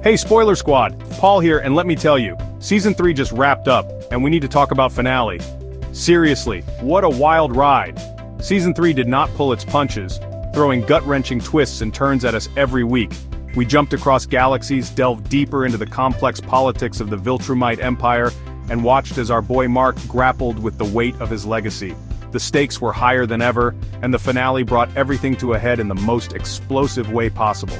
Hey Spoiler Squad, Paul here, and let me tell you, Season 3 just wrapped up, and we need to talk about finale. Seriously, what a wild ride. Season 3 did not pull its punches, throwing gut-wrenching twists and turns at us every week. We jumped across galaxies, delved deeper into the complex politics of the Viltrumite Empire, and watched as our boy Mark grappled with the weight of his legacy. The stakes were higher than ever, and the finale brought everything to a head in the most explosive way possible.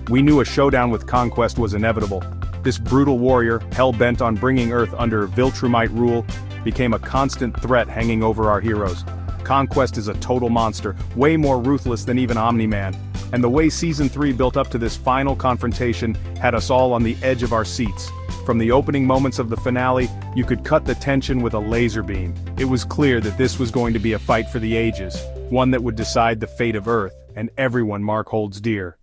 We knew a showdown with Conquest was inevitable. This brutal warrior, hell-bent on bringing Earth under Viltrumite rule, became a constant threat hanging over our heroes. Conquest is a total monster, way more ruthless than even Omni-Man, and the way Season 3 built up to this final confrontation had us all on the edge of our seats. From the opening moments of the finale, you could cut the tension with a laser beam. It was clear that this was going to be a fight for the ages, one that would decide the fate of Earth, and everyone Mark holds dear.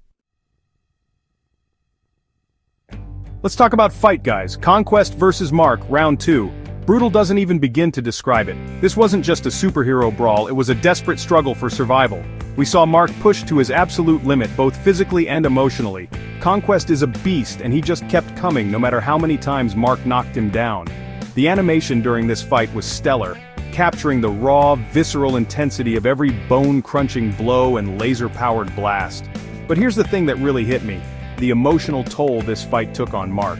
Let's talk about fight, guys. Conquest versus Mark, round 2. Brutal doesn't even begin to describe it. This wasn't just a superhero brawl, it was a desperate struggle for survival. We saw Mark push to his absolute limit both physically and emotionally. Conquest is a beast and he just kept coming no matter how many times Mark knocked him down. The animation during this fight was stellar, capturing the raw, visceral intensity of every bone-crunching blow and laser-powered blast. But here's the thing that really hit me: the emotional toll this fight took on Mark.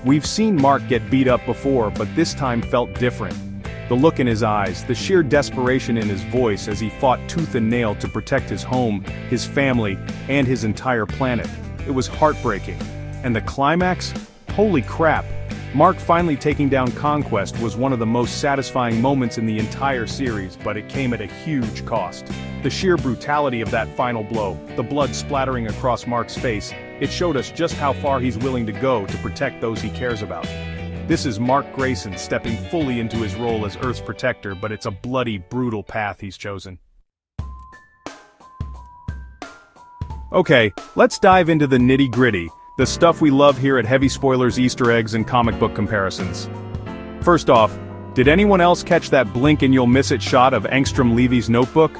We've seen Mark get beat up before, but this time felt different. The look in his eyes, the sheer desperation in his voice as he fought tooth and nail to protect his home, his family, and his entire planet. It was heartbreaking. And the climax? Holy crap! Mark finally taking down Conquest was one of the most satisfying moments in the entire series, but it came at a huge cost. The sheer brutality of that final blow, the blood splattering across Mark's face, it showed us just how far he's willing to go to protect those he cares about. This is Mark Grayson stepping fully into his role as Earth's protector, but it's a bloody, brutal path he's chosen. Okay, let's dive into the nitty-gritty, the stuff we love here at Heavy Spoilers, Easter eggs, and comic book comparisons. First off, did anyone else catch that blink-and-you'll-miss-it shot of Angstrom Levy's notebook?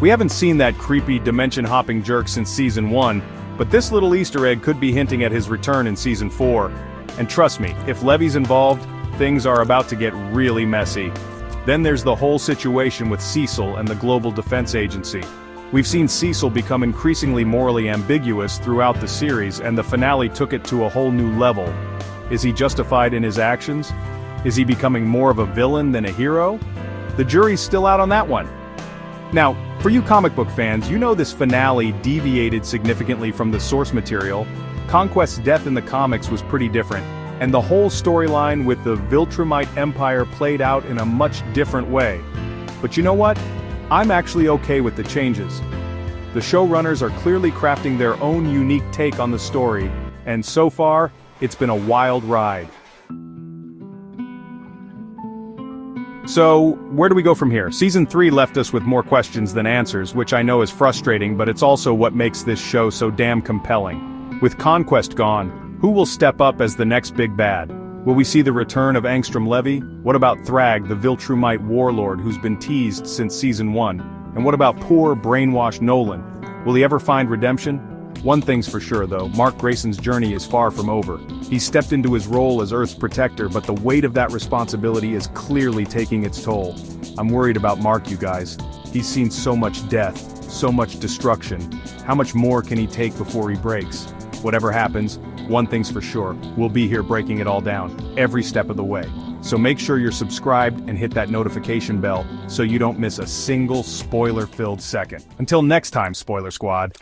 We haven't seen that creepy, dimension-hopping jerk since Season 1, but this little Easter egg could be hinting at his return in Season 4. And trust me, if Levy's involved, things are about to get really messy. Then there's the whole situation with Cecil and the Global Defense Agency. We've seen Cecil become increasingly morally ambiguous throughout the series, and the finale took it to a whole new level. Is he justified in his actions? Is he becoming more of a villain than a hero? The jury's still out on that one. Now, for you comic book fans, you know this finale deviated significantly from the source material. Conquest's death in the comics was pretty different, and the whole storyline with the Viltrumite Empire played out in a much different way. But you know what? I'm actually okay with the changes. The showrunners are clearly crafting their own unique take on the story, and so far, it's been a wild ride. So, where do we go from here? Season 3 left us with more questions than answers, which I know is frustrating, but it's also what makes this show so damn compelling. With Conquest gone, who will step up as the next big bad? Will we see the return of Angstrom Levy? What about Thrag, the Viltrumite warlord who's been teased since Season 1? And what about poor, brainwashed Nolan? Will he ever find redemption? One thing's for sure though, Mark Grayson's journey is far from over. He's stepped into his role as Earth's protector, but the weight of that responsibility is clearly taking its toll. I'm worried about Mark, you guys. He's seen so much death, so much destruction. How much more can he take before he breaks? Whatever happens, one thing's for sure, we'll be here breaking it all down, every step of the way. So make sure you're subscribed and hit that notification bell so you don't miss a single spoiler-filled second. Until next time, Spoiler Squad.